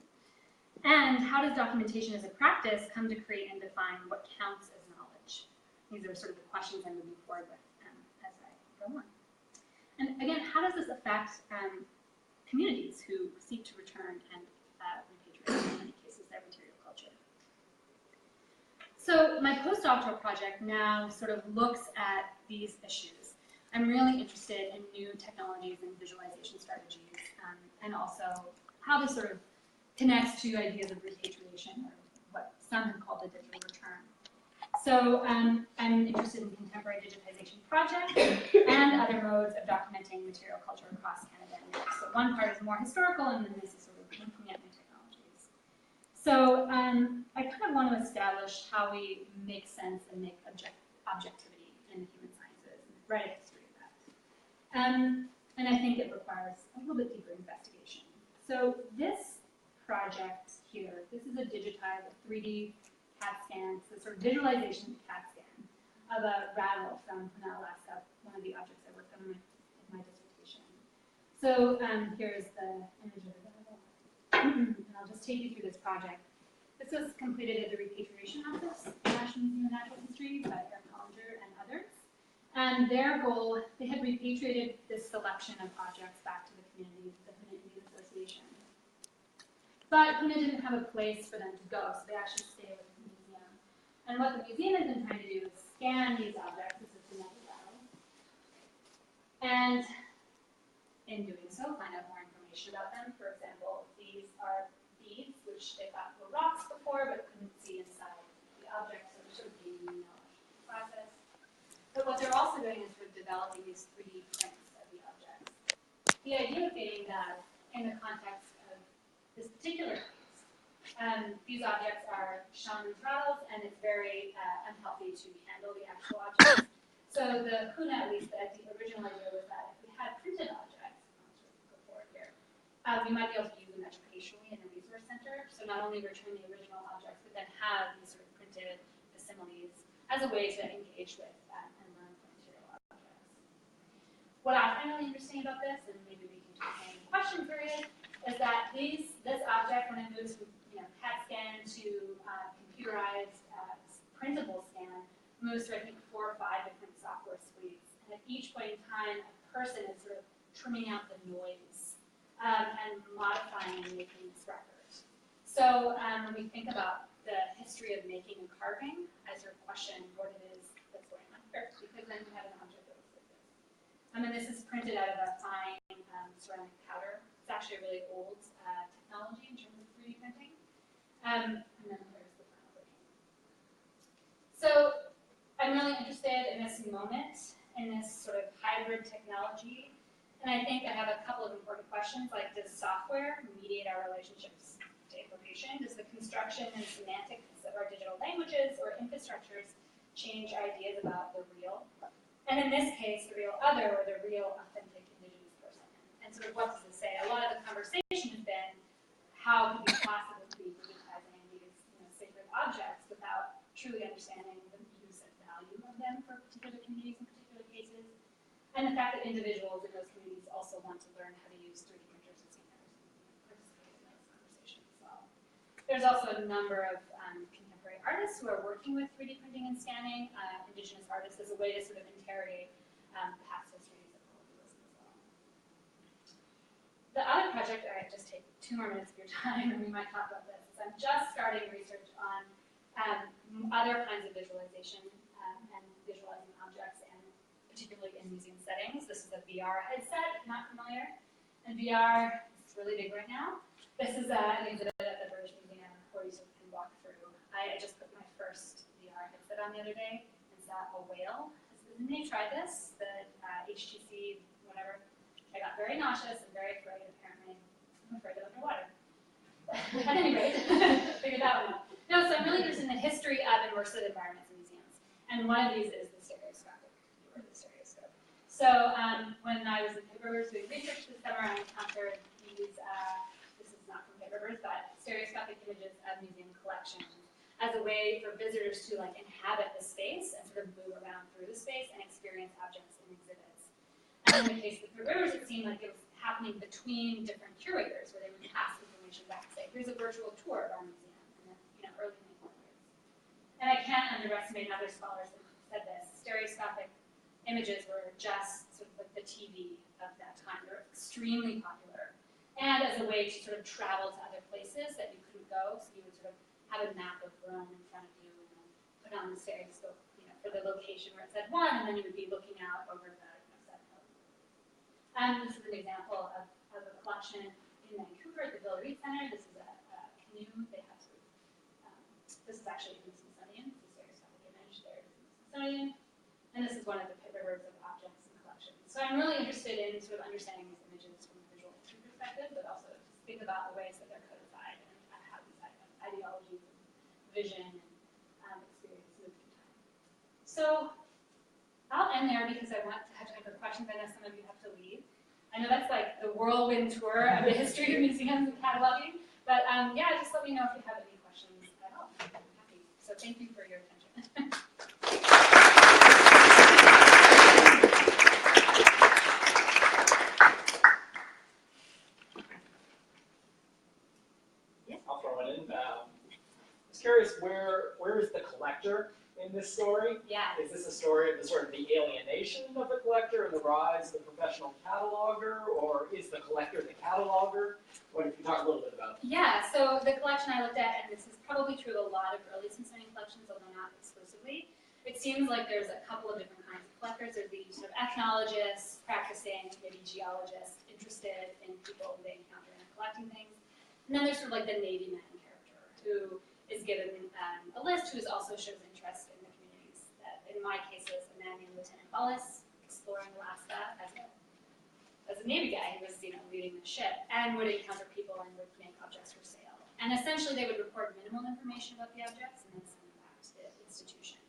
And how does documentation as a practice come to create and define what counts as knowledge? These are sort of the questions I'm moving forward with as I go on. And again, how does this affect communities who seek to return and repatriate, in many cases, their material culture? So my postdoctoral project now sort of looks at these issues. I'm really interested in new technologies and visualization strategies, and also how this sort of connects to ideas of repatriation, or what some have called the digital return. So I'm interested in contemporary digitization projects and other modes of documenting material culture across Canada and Europe. So one part is more historical, and then this is sort of looking at new technologies. So I kind of want to establish how we make sense and make objectivity in the human sciences and write a history of that. And I think it requires a little bit deeper investigation. So this project here, this is a digitized 3D CAT scan, so sort of visualization CAT scan of a rattle from Puna, Alaska, one of the objects I worked on in my dissertation. So here's the image of the rattle. And I'll just take you through this project. This was completed at the Repatriation Office, the National Museum of Natural History, by Eric Hollinger and others. And their goal, they had repatriated this selection of objects back to the community, the Humanities Indian Association. But Puna didn't have a place for them to go, so they actually stayed with the museum. And what the museum has been trying to do is scan these objects, this is the nether rattle, and in doing so, find out more information about them. For example, these are beads, which they thought were rocks before, but couldn't see inside the object, so they're sort of gaining knowledge process. But what they're also doing is sort of developing these 3D prints of the objects. The idea being that in the context of this particular case, these objects are shown as rattles, and it's very unhealthy to handle the actual objects. So the Puna, at least the original idea was that if we had printed objects, I'll just go forward here, we might be able to use them educationally in a resource center. So not only return the original objects, but then have these sort of printed facsimiles as a way to engage with and learn from material objects. What I find really interesting about this, and maybe we can do a question period, is that this object, when it moves from CAT scan to computerized printable scan, moves through I think 4 or 5 different software suites. And at each point in time, a person is sort of trimming out the noise and modifying and making this record. So when we think about the history of making and carving, I sort of question what it is that's going on here, because then we have an object that looks like this. And this is printed out of a fine ceramic powder. It's actually a really old technology in terms of 3D printing. And then there's the final version. So I'm really interested in this moment, in this sort of hybrid technology. And I think I have a couple of important questions, like does software mediate our relationships to information? Does the construction and semantics of our digital languages or infrastructures change ideas about the real? And in this case, the real other, or the real authentic indigenous person. And sort of what does it say? A lot of the conversation has been, how could we possibly be digitizing these sacred objects without truly understanding the use and value of them for particular communities in particular cases? And the fact that individuals in those communities also want to learn how to use 3D printers and scanners and participate in those conversations as well. There's also a number of contemporary artists who are working with 3D printing and scanning, indigenous artists, as a way to sort of interrogate past histories of colonialism as well. The other project, I just take 2 more minutes of your time and we might talk about this, is I'm just starting research on other kinds of visualization and visualizing objects, and particularly in museum settings. This is a VR headset, if you're not familiar. And VR is really big right now. This is an exhibit at the British Museum where you sort of can walk through. I just put my first VR headset on the other day and saw a whale. And they tried this, the HTC, whatever. I got very nauseous and very afraid, apparently. I'm afraid of underwater. At any rate, figured that one out. No, so I'm really interested in the history of immersive environments in museums. And one of these is the stereoscopic, or the stereoscope. So when I was in Paper Rivers doing research this summer, I encountered these, this is not from Paper Rivers, but stereoscopic images of museum collections as a way for visitors to inhabit the space and sort of move around through the space and experience objects in exhibits. And in the case of Paper Rivers, it seemed like it was happening between different curators where they would pass information back, say, here's a virtual tour of our museum in the early 1900s. And I can't underestimate, and other scholars have said this, stereoscopic images were just sort of like the TV of that time. They were extremely popular. And as a way to sort of travel to other places that you couldn't go, so you would sort of have a map of Rome in front of you and then put on the stereoscope, for the location where it said 1, and then you would be looking out over the 7. And this is an example of a collection in Vancouver at the Bill Reed Center. This is a canoe. They have sort of, this is actually from Smithsonian. It's a stereoscopic image. Smithsonian, and this is one of the rivers of objects and collections. So I'm really interested in sort of understanding these images from a visual history perspective, but also to think about the ways that they're codified and how these ideologies and vision and experience move through time. So I'll end there because I want to have time for questions. I know some of you have to leave. I know that's like the whirlwind tour of the history of museums and cataloging, but yeah, just let me know if you have any questions at all. I'm happy. So thank you for your attention. I'll throw it in. I was curious, where is the collector in this story? Yeah. Is this a story of the sort of the alienation of the collector and the rise of the professional cataloger, or is the collector the cataloger? What if you talk a little bit about it? Yeah, so the collection I looked at, and this is probably true of a lot of early Smithsonian collections, although not exclusively, it seems like there's a couple of different kinds of collectors. There's the sort of ethnologists, practicing, maybe geologists, interested in people they encounter and collecting things. And then there's sort of like the Navy man character, who is given a list, who also shows interest in the communities. That in my case was a man named Lieutenant Bullis, exploring Alaska as a Navy guy. He was, leading the ship and would encounter people and would make objects for sale. And essentially they would record minimal information about the objects and then send them back to the institution.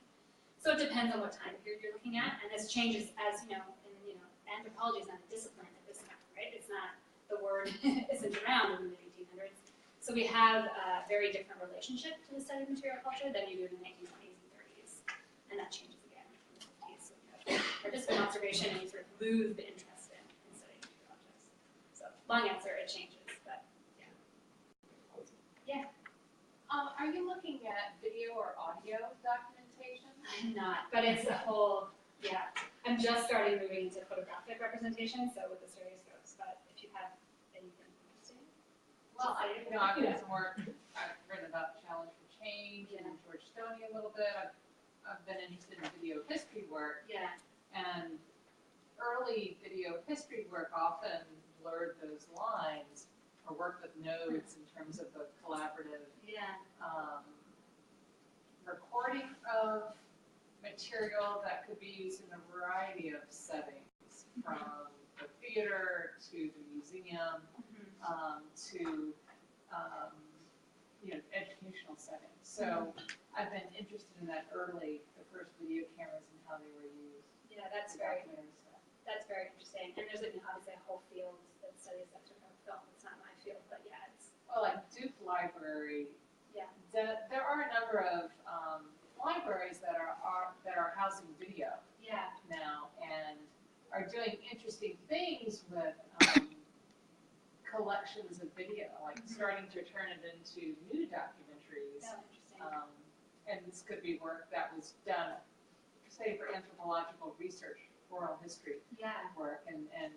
So it depends on what time period you're looking at, and this changes as, anthropology is not a discipline at this time, right? It's not, the word isn't around in the mid-1800s. So we have a very different relationship to the study of material culture than you do in the 1920s and 30s. And that changes again in the 50s. So you have participant observation and you sort of lose the interest in studying material objects. So long answer, it changes, but yeah. Yeah. Are you looking at video or audio documentation? I'm not, but it's a whole, yeah. I'm just starting moving into photographic representation, so with the stereoscopes, but if you have anything interesting. Well, I've done some work. I've written about Challenge for Change and George Stoney a little bit. I've been interested in video history work. Yeah. And early video history work often blurred those lines or worked with nodes in terms of the collaborative recording of material that could be used in a variety of settings, from the theater to the museum, to educational settings. So I've been interested in that early, the first video cameras and how they were used. Yeah, that's very interesting. And there's obviously a whole field that studies that sort of film. It's not my field, but yeah, it's. Well, like Duke Library. Yeah. There are a number of libraries that are housing video. Yeah. Now and are doing interesting things with collections of video, like starting to turn it into new documentaries. That's interesting. And this could be work that was done, say, for anthropological research, oral history work, and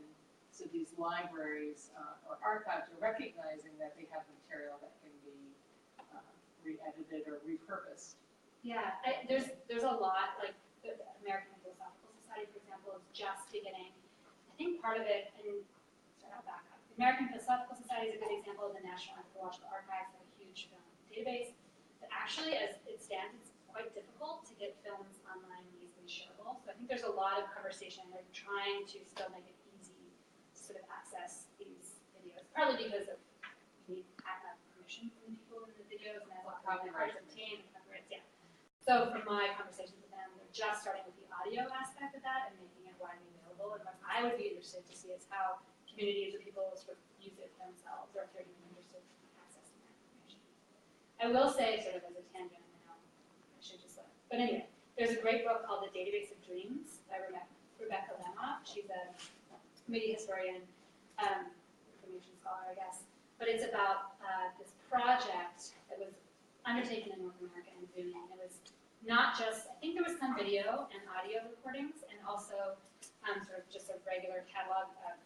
so these libraries or archives are recognizing that they have material that can be re-edited or repurposed. Yeah, there's a lot, like the American Philosophical Society, for example, is just beginning. I think part of it, and sorry, I'll back up. The American Philosophical Society is a good example of the National Anthropological Archives, a huge film database. But actually, as it stands, it's quite difficult to get films online and easily shareable. So I think there's a lot of conversation. They're trying to still make it easy to sort of access these videos, probably because of you need permission from the people in the videos, and that's what copyrights obtain and copyrights. Yeah. So from my conversations with them, they're just starting with the audio aspect of that and making it widely available. And what I would be interested to see is how communities or people sort of use it themselves, or if they're even interested in accessing that information. I will say, sort of as a tangent, I should just but anyway, there's a great book called The Database of Dreams by Rebecca Lemoff. She's a media historian, information scholar, I guess. But it's about this project that was undertaken in North America and Zooming. It was not just, I think there was some video and audio recordings, and also sort of just a regular catalog of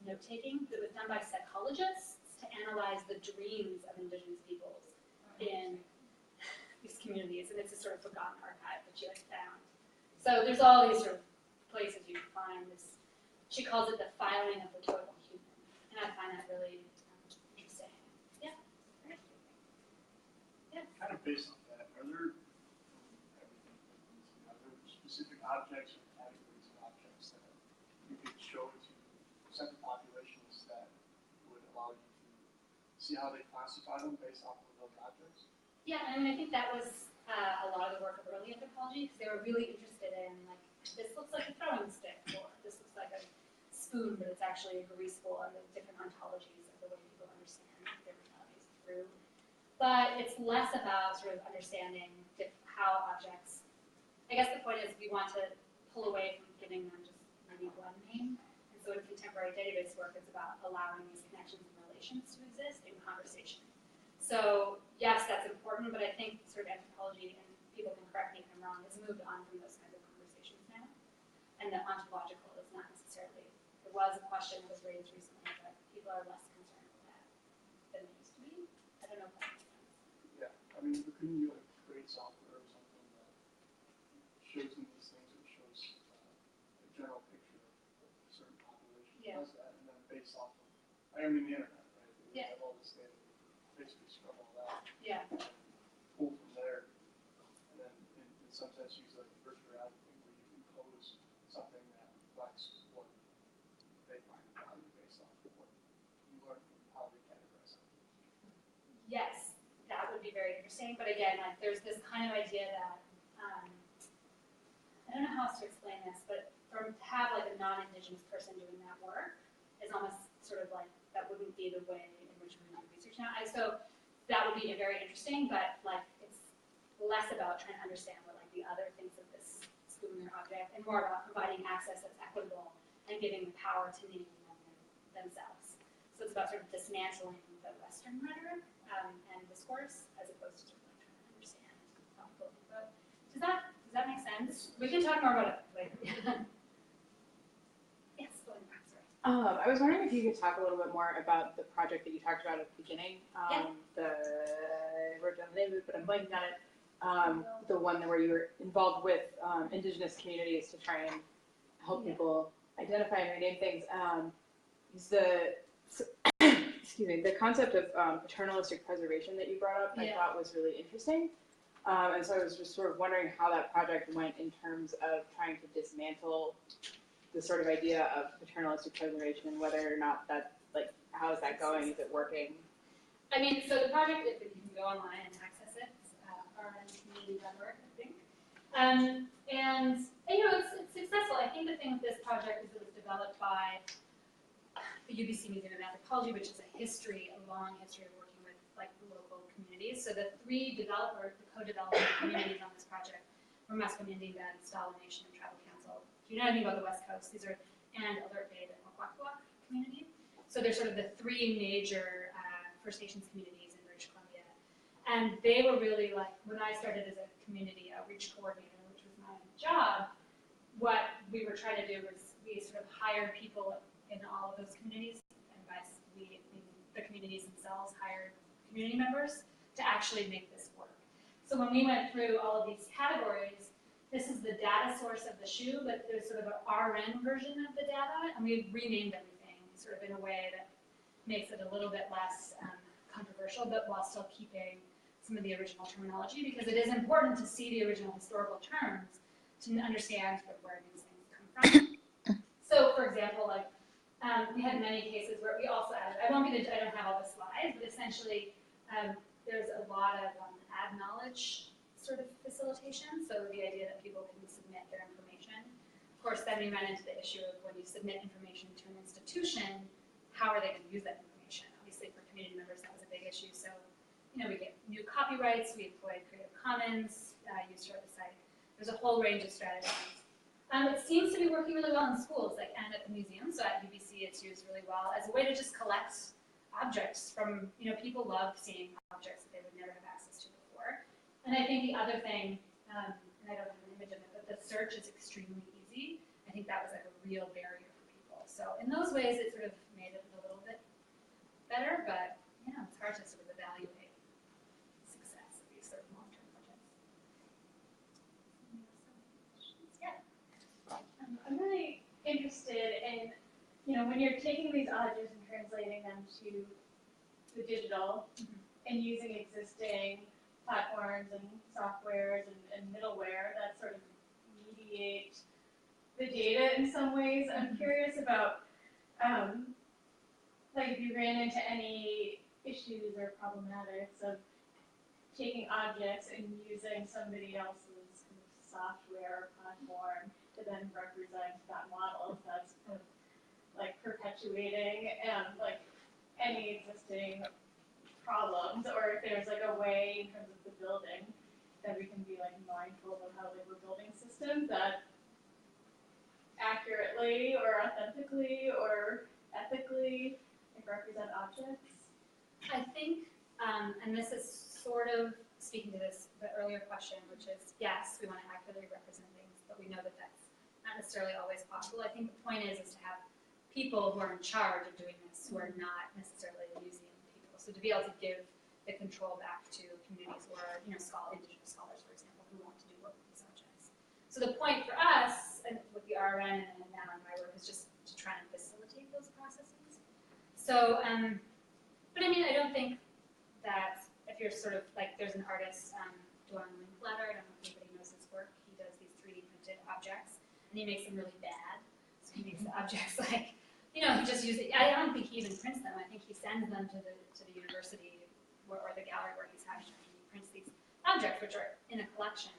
note-taking that was done by psychologists to analyze the dreams of indigenous peoples in these communities. And it's a sort of forgotten archive that she found. So there's all these sort of places you can find this. She calls it the filing of the total human. And I find that really interesting. Yeah. Kind of based on that, are there specific objects or categories of objects that you could show to separate populations that would allow you to see how they classify them based off of those objects? Yeah, I mean, I think that was a lot of the work of early anthropology, because they were really interested in, like, this looks like a throwing stick, or this looks like a spoon, but it's actually a grease bowl, and the different ontologies of the way people understand their realities through. But it's less about sort of understanding how objects, I guess the point is we want to pull away from giving them just maybe one name. And so in contemporary database work, it's about allowing these connections and relations to exist in conversation. So yes, that's important, but I think sort of anthropology, and people can correct me if I'm wrong, has moved on from those kinds of conversations now. And the ontological is not necessarily, there was a question that was raised recently, but people are less concerned with that than they used to be. I don't know if that makes sense. Yeah, I mean, couldn't you like create software or something that shows them these things or shows a general picture of a certain population? Yeah. Does that, and then based off of, I mean, the internet, right? We Yeah. have all this data, we can basically scrub all that. Yeah. And pull from there, and then in some sense use like the virtual reality thing where you compose something that reflects what they find value based off of what you learn from how they categorize something. Yes, that would be very interesting. But again, like there's this kind of idea that I don't know how else to explain this, but to have like a non-Indigenous person doing that work is almost sort of like that wouldn't be the way in which we do research now. So that would be very interesting, but like it's less about trying to understand what like the other thinks of this spoon or object, and more about providing access that's equitable and giving the power to name them themselves. So it's about sort of dismantling the Western rhetoric and discourse as opposed to sort of like trying to understand how people think about. Does that make sense? We can talk more about it later. Yes, go ahead, sorry. I was wondering if you could talk a little bit more about the project that you talked about at the beginning. I wrote down the name of it, but I'm blanking on it. The one where you were involved with Indigenous communities to try and help people identify and rename things. Excuse me, the concept of paternalistic preservation that you brought up, I thought was really interesting. And so I was just sort of wondering how that project went in terms of trying to dismantle the sort of idea of paternalistic preservation, whether or not that, like, how is that going? Is it working? I mean, so the project, if you can go online and access it, rncommunity.org, I think. And you know, it's successful. I think the thing with this project is it was developed by the UBC Museum of Anthropology, which is a long history of working with like the local communities. So the three co-developing communities on this project were Musqueam, Band, Stala Nation, and Tribal Council. If you know anything about the West Coast, these are, and Alert Bay, the Kwakwaka'wakw community. So they're sort of the three major First Nations communities in British Columbia. And they were really like, when I started as a community outreach coordinator, which was my job, what we were trying to do was we sort of hired people in all of those communities, and by we, the communities themselves hired community members to actually make this work. So when we went through all of these categories, this is the data source of the shoe, but there's sort of an RN version of the data, and we've renamed everything sort of in a way that makes it a little bit less controversial, but while still keeping some of the original terminology, because it is important to see the original historical terms to understand sort of where these things come from. So, for example, like we had many cases where we also added, I don't have all the slides, but essentially there's a lot of ad knowledge sort of facilitation, so the idea that people can submit their information. Of course, then we ran into the issue of when you submit information to an institution, how are they going to use that information? Obviously, for community members, that was a big issue. So, you know, we get new copyrights, we employ Creative Commons used throughout the site. There's a whole range of strategies. It seems to be working really well in schools, like, and at the museum. So at UBC, it's used really well as a way to just collect objects from, you know, people love seeing objects that they would never have access to before. And I think the other thing, and I don't have an image of it, but the search is extremely easy. I think that was like a real barrier for people. So in those ways, it sort of made it a little bit better, but, you know, it's hard to sort of evaluate success of these sort of long-term projects. Yeah. I'm really interested in, you know, when you're taking these objects and translating them to the digital and using existing platforms and softwares and middleware that sort of mediate negate it in some ways. I'm curious about, like if you ran into any issues or problematics of taking objects and using somebody else's kind of software or platform to then represent that model. If that's kind of like perpetuating like any existing problems, or if there's like a way in terms of the building that we can be like mindful of how like we're building systems that accurately or authentically or ethically like, represent objects. I think, and this is sort of speaking to the earlier question, which is yes, we want to accurately represent things, but we know that that's not necessarily always possible. I think the point is to have people who are in charge of doing this who are not necessarily museum people. So to be able to give the control back to communities or indigenous scholars, for example, who want to do work with these objects. So the point for us, and with the RN and now in my work, is just to try and facilitate those processes. So, but I mean, I don't think that if you're sort of like, there's an artist, Duan Linklater, I don't know if anybody knows his work. He does these 3D printed objects, and he makes them really bad. So he makes the objects like, he just uses, I don't think he even prints them. I think he sends them to the university or the gallery where he's having them, and he prints these objects, which are in a collection.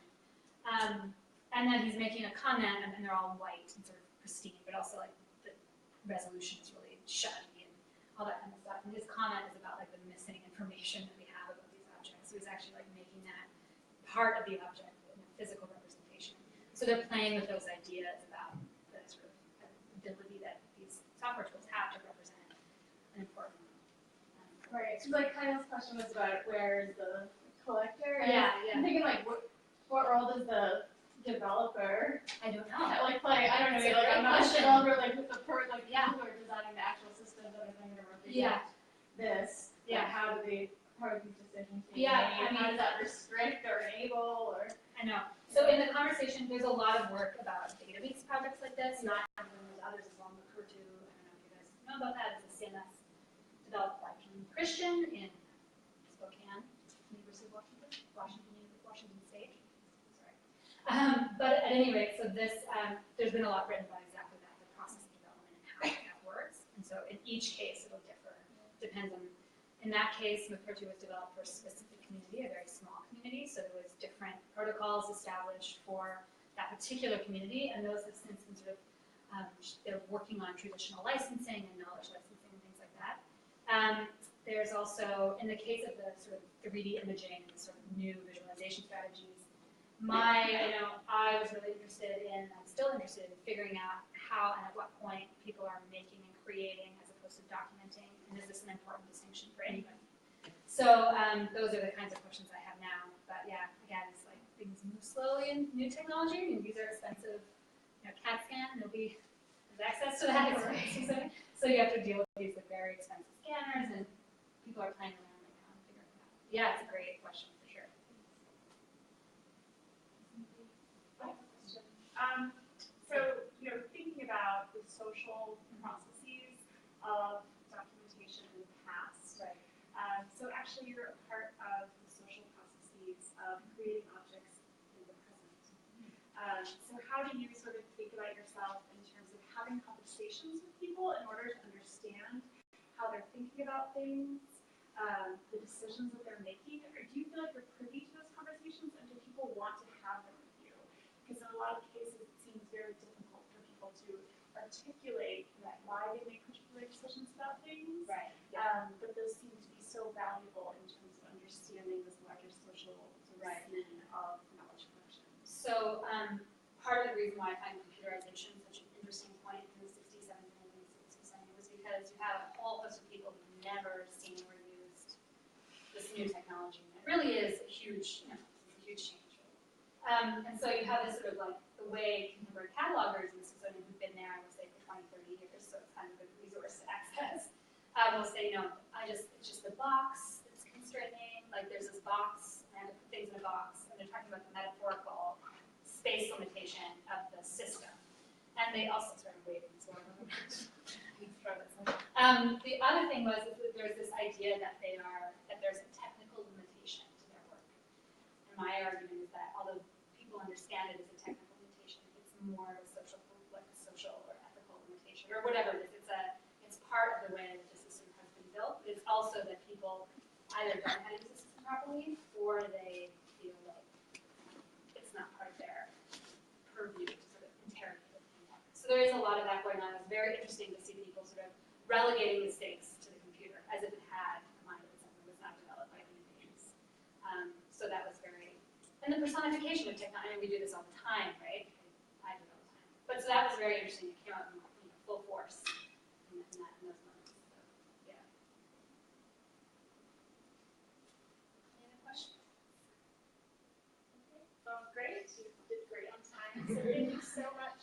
And then he's making a comment, and they're all white and sort of pristine, but also like the resolution is really shoddy and all that kind of stuff. And his comment is about like the missing information that we have about these objects. So he's actually like making that part of the object in a physical representation. So they're playing with those ideas about the sort of ability that these software tools have to represent an important. Right. So like Kyle's question was about where is the collector? And Yeah. I'm thinking like what role does the developer I don't know. like play? I don't know. That's a Like great I'm not a question. developer. Like with the Yeah. people who are designing the actual systems that are going to represent Yeah. this. Yeah. Like, how these decisions being Yeah, made? I mean- How does that restrict or enable or? I know. So in the conversation, there's a lot of work about database projects like this, not everyone, there's others as well. Refer to, I don't know if you guys know about that, it's a CMS developed by Kim Christian in Spokane, University of Washington State. Sorry. But at any rate, so this, there's been a lot written about exactly that, the process of development and how that works. And so in each case, it'll differ. Depends on, in that case, Makurtu was developed for a specific community, a very small community, so there was different protocols established for that particular community, and those have since been sort of, they're working on traditional licensing and knowledge licensing and things like that. There's also, in the case of the sort of 3D imaging and the sort of new visualization strategies, I was really interested in, I'm still interested in figuring out how and at what point people are making and creating as opposed to documenting, and is this an important distinction for anybody? So those are the kinds of questions I have now, but yeah, again, it's like things move slowly in new technology, and these are expensive, CAT scan, nobody has access to that, it's very expensive. So you have to deal with these with very expensive scanners, and people are playing around right now and figuring it out. Yeah, it's a great question for sure. So, thinking about the social processes of documentation in the past. Right. So actually you're a part of the social processes of creating objects in the present. So how do you sort of think about yourself in terms of having conversations with people in order to understand how they're thinking about things, the decisions that they're making? Or do you feel like you're privy to those conversations, and do people want to have them with you? Because in a lot of cases, it seems very difficult for people to articulate why they make particular decisions about things. Right. But those seem to be so valuable in terms of understanding this larger social sort of scene of knowledge collection. So part of the reason why I find computerization such an interesting point in the 60s, 70s, and 60s was because you have a whole host of people who've never seen or used this new technology. And it really is a huge, huge change. And so you have this sort of like the way contemporary catalogers and Smithsonian who've been there, I would say, for 20, 30 years, so it's kind of a good resource to access. Will say, it's just the box that's constraining. Like there's this box, and I put things in a box, and they're talking about the metaphorical space limitation of the system. And they also started waving, so I'm going to throw this in. The other thing was that there's this idea that there's a technical limitation to their work. And my argument is that although people understand it as a technical limitation, it's more of a social, like a or whatever it is. It's part of the way that the system has been built. It's also that people either don't know how to use the system properly, or they feel like it's not part of their purview to sort of interrogate it. So there is a lot of that going on. It's very interesting to see people sort of relegating mistakes to the computer as if it had a mind of its own. It was not developed by human beings. So that was very, and the personification of technology. I mean, we do this all the time, right? I do it all the time. But so that was very interesting. It came out in full force in those moments. So, yeah. Any other questions? Okay, great. You did great on time. So thank you so much